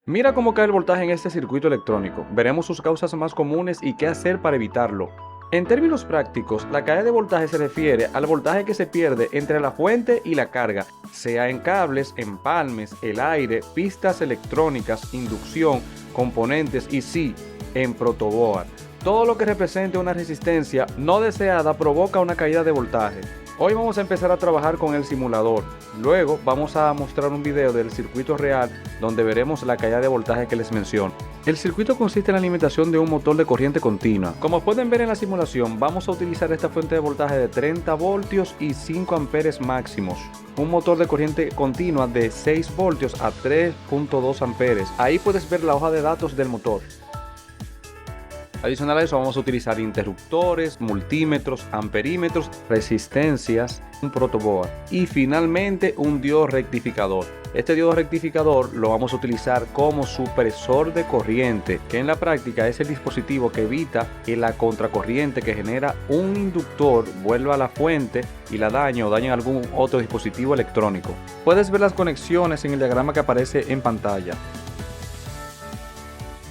Mira cómo cae el voltaje en este circuito electrónico. Veremos sus causas más comunes y qué hacer para evitarlo. En términos prácticos, la caída de voltaje se refiere al voltaje que se pierde entre la fuente y la carga, sea en cables, empalmes, el aire, pistas electrónicas, inducción, componentes y sí, en protoboard. Todo lo que represente una resistencia no deseada provoca una caída de voltaje. Hoy vamos a empezar a trabajar con el simulador. Luego vamos a mostrar un video del circuito real donde veremos la caída de voltaje que les menciono. El circuito consiste en la alimentación de un motor de corriente continua. Como pueden ver en la simulación, vamos a utilizar esta fuente de voltaje de 30 voltios y 5 amperes máximos. Un motor de corriente continua de 6 voltios a 3.2 amperes. Ahí puedes ver la hoja de datos del motor. Adicional a eso vamos a utilizar interruptores, multímetros, amperímetros, resistencias, un protoboard y finalmente un diodo rectificador. Este diodo rectificador lo vamos a utilizar como supresor de corriente, que en la práctica es el dispositivo que evita que la contracorriente que genera un inductor vuelva a la fuente y la dañe o dañe algún otro dispositivo electrónico. Puedes ver las conexiones en el diagrama que aparece en pantalla.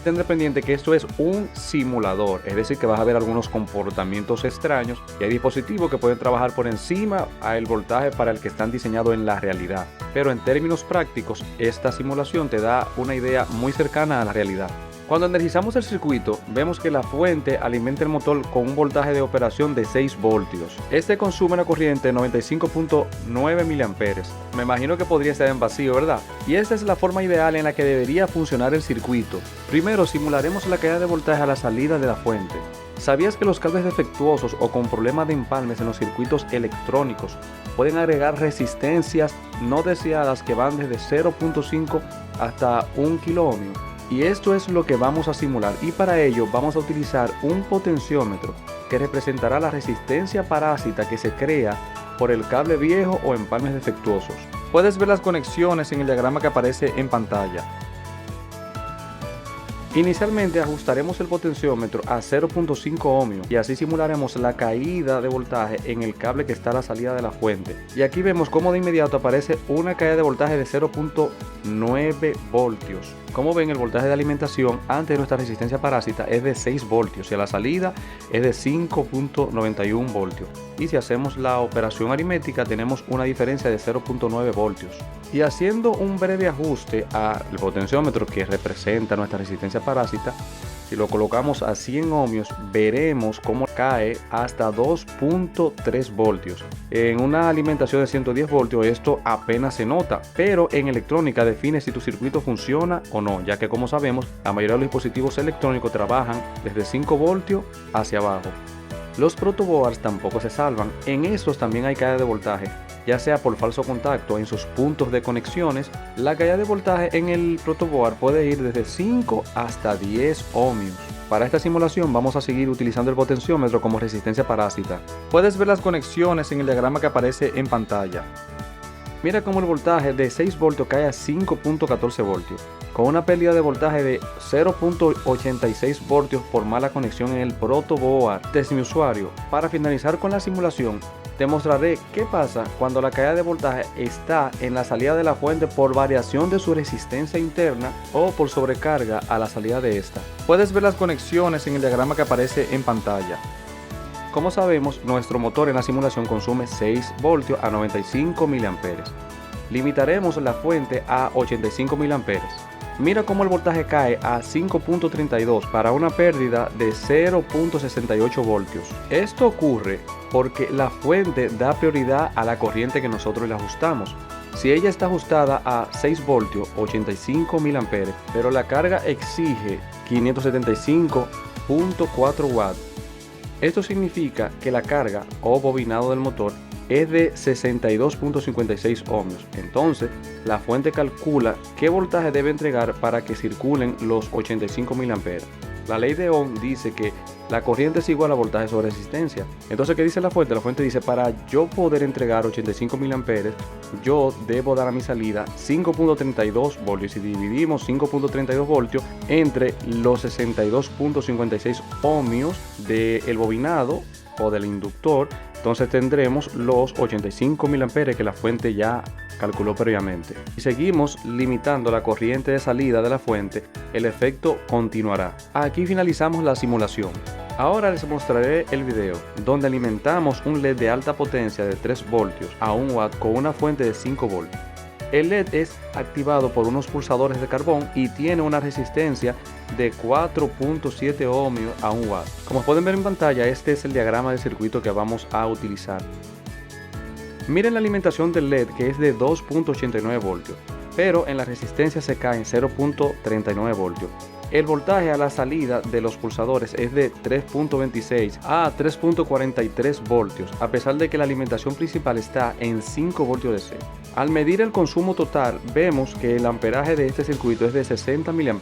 Tendré pendiente que esto es un simulador, es decir que vas a ver algunos comportamientos extraños y hay dispositivos que pueden trabajar por encima al voltaje para el que están diseñados en la realidad. Pero en términos prácticos, esta simulación te da una idea muy cercana a la realidad. Cuando energizamos el circuito, vemos que la fuente alimenta el motor con un voltaje de operación de 6 voltios. Este consume una corriente de 95.9 mA. Me imagino que podría estar en vacío, ¿verdad? Y esta es la forma ideal en la que debería funcionar el circuito. Primero, simularemos la caída de voltaje a la salida de la fuente. ¿Sabías que los cables defectuosos o con problemas de empalmes en los circuitos electrónicos pueden agregar resistencias no deseadas que van desde 0.5 hasta 1 kiloohmio? Y esto es lo que vamos a simular y para ello vamos a utilizar un potenciómetro que representará la resistencia parásita que se crea por el cable viejo o empalmes defectuosos. Puedes ver las conexiones en el diagrama que aparece en pantalla. Inicialmente ajustaremos el potenciómetro a 0.5 ohmios y así simularemos la caída de voltaje en el cable que está a la salida de la fuente. Y aquí vemos cómo de inmediato aparece una caída de voltaje de 0.9 voltios. Como ven, el voltaje de alimentación antes de nuestra resistencia parásita es de 6 voltios y a la salida es de 5.91 voltios. Y si hacemos la operación aritmética tenemos una diferencia de 0.9 voltios. Y haciendo un breve ajuste al potenciómetro que representa nuestra resistencia parásita, si lo colocamos a 100 ohmios, veremos cómo cae hasta 2.3 voltios. En una alimentación de 110 voltios esto apenas se nota, pero en electrónica define si tu circuito funciona o no, ya que como sabemos, la mayoría de los dispositivos electrónicos trabajan desde 5 voltios hacia abajo. Los protoboards tampoco se salvan, en estos también hay caída de voltaje, ya sea por falso contacto en sus puntos de conexiones. La caída de voltaje en el protoboard puede ir desde 5 hasta 10 ohmios. Para esta simulación vamos a seguir utilizando el potenciómetro como resistencia parásita. Puedes ver las conexiones en el diagrama que aparece en pantalla. Mira cómo el voltaje de 6 voltios cae a 5.14 voltios, con una pérdida de voltaje de 0.86 voltios por mala conexión en el protoboard de mi usuario. Para finalizar con la simulación, te mostraré qué pasa cuando la caída de voltaje está en la salida de la fuente por variación de su resistencia interna o por sobrecarga a la salida de esta. Puedes ver las conexiones en el diagrama que aparece en pantalla. Como sabemos, nuestro motor en la simulación consume 6 voltios a 95 mA. Limitaremos la fuente a 85 mA. Mira cómo el voltaje cae a 5.32 para una pérdida de 0.68 voltios. Esto ocurre porque la fuente da prioridad a la corriente que nosotros le ajustamos. Si ella está ajustada a 6 voltios, 85 mA, pero la carga exige 575.4 watts. Esto significa que la carga o bobinado del motor es de 62.56 ohmios. Entonces, la fuente calcula qué voltaje debe entregar para que circulen los 85 mA. La ley de Ohm dice que la corriente es igual a voltaje sobre resistencia. Entonces, ¿qué dice la fuente? La fuente dice, para yo poder entregar 85 mA, yo debo dar a mi salida 5.32 voltios. Y si dividimos 5.32 voltios entre los 62.56 ohmios del bobinado o del inductor, Entonces tendremos los 85 mA que la fuente ya calculó previamente. Si seguimos limitando la corriente de salida de la fuente, el efecto continuará. Aquí finalizamos la simulación. Ahora les mostraré el video donde alimentamos un LED de alta potencia de 3 voltios a 1 watt con una fuente de 5 voltios. El LED es activado por unos pulsadores de carbón y tiene una resistencia de 4.7 ohmios a 1 watt. Como pueden ver en pantalla, este es el diagrama de circuito que vamos a utilizar. Miren la alimentación del LED, que es de 2.89 voltios, pero en la resistencia se cae en 0.39 voltios. El voltaje a la salida de los pulsadores es de 3.26 a 3.43 voltios, a pesar de que la alimentación principal está en 5 voltios DC. Al medir el consumo total, vemos que el amperaje de este circuito es de 60 mA.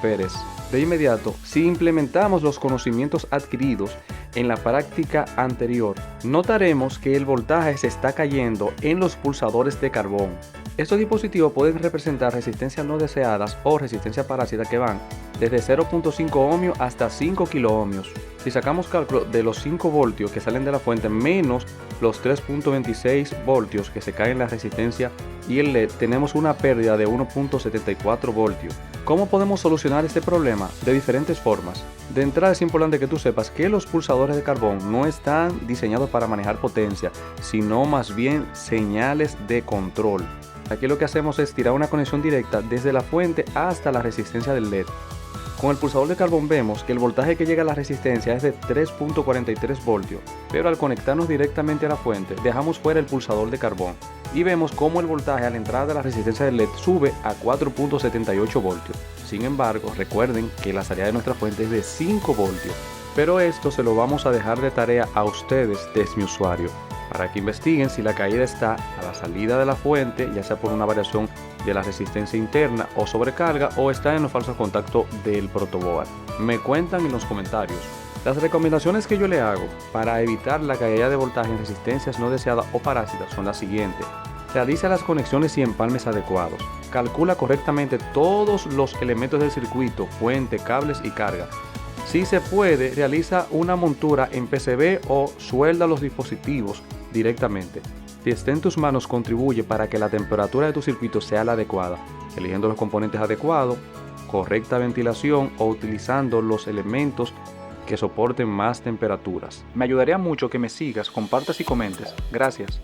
De inmediato, si implementamos los conocimientos adquiridos en la práctica anterior, notaremos que el voltaje se está cayendo en los pulsadores de carbón. Estos dispositivos pueden representar resistencias no deseadas o resistencia parásita que van desde 0.5 ohmios hasta 5 kiloohmios. Si sacamos cálculo de los 5 voltios que salen de la fuente menos los 3.26 voltios que se caen en la resistencia y el LED, tenemos una pérdida de 1.74 voltios. ¿Cómo podemos solucionar este problema? De diferentes formas. De entrada es importante que tú sepas que los pulsadores de carbón no están diseñados para manejar potencia, sino más bien señales de control. Aquí lo que hacemos es tirar una conexión directa desde la fuente hasta la resistencia del LED. Con el pulsador de carbón vemos que el voltaje que llega a la resistencia es de 3.43 voltios, pero al conectarnos directamente a la fuente dejamos fuera el pulsador de carbón y vemos cómo el voltaje a la entrada de la resistencia del LED sube a 4.78 voltios. Sin embargo, recuerden que la salida de nuestra fuente es de 5 voltios, pero esto se lo vamos a dejar de tarea a ustedes desde mi usuario, para que investiguen si la caída está a la salida de la fuente, ya sea por una variación de la resistencia interna o sobrecarga, o está en los falsos contactos del protoboard. Me cuentan en los comentarios. Las recomendaciones que yo le hago para evitar la caída de voltaje en resistencias no deseadas o parásitas son las siguientes. Realiza las conexiones y empalmes adecuados. Calcula correctamente todos los elementos del circuito, fuente, cables y carga. Si se puede, realiza una montura en PCB o suelda los dispositivos directamente. Si está en tus manos, contribuye para que la temperatura de tu circuito sea la adecuada, eligiendo los componentes adecuados, correcta ventilación o utilizando los elementos que soporten más temperaturas. Me ayudaría mucho que me sigas, compartas y comentes. Gracias.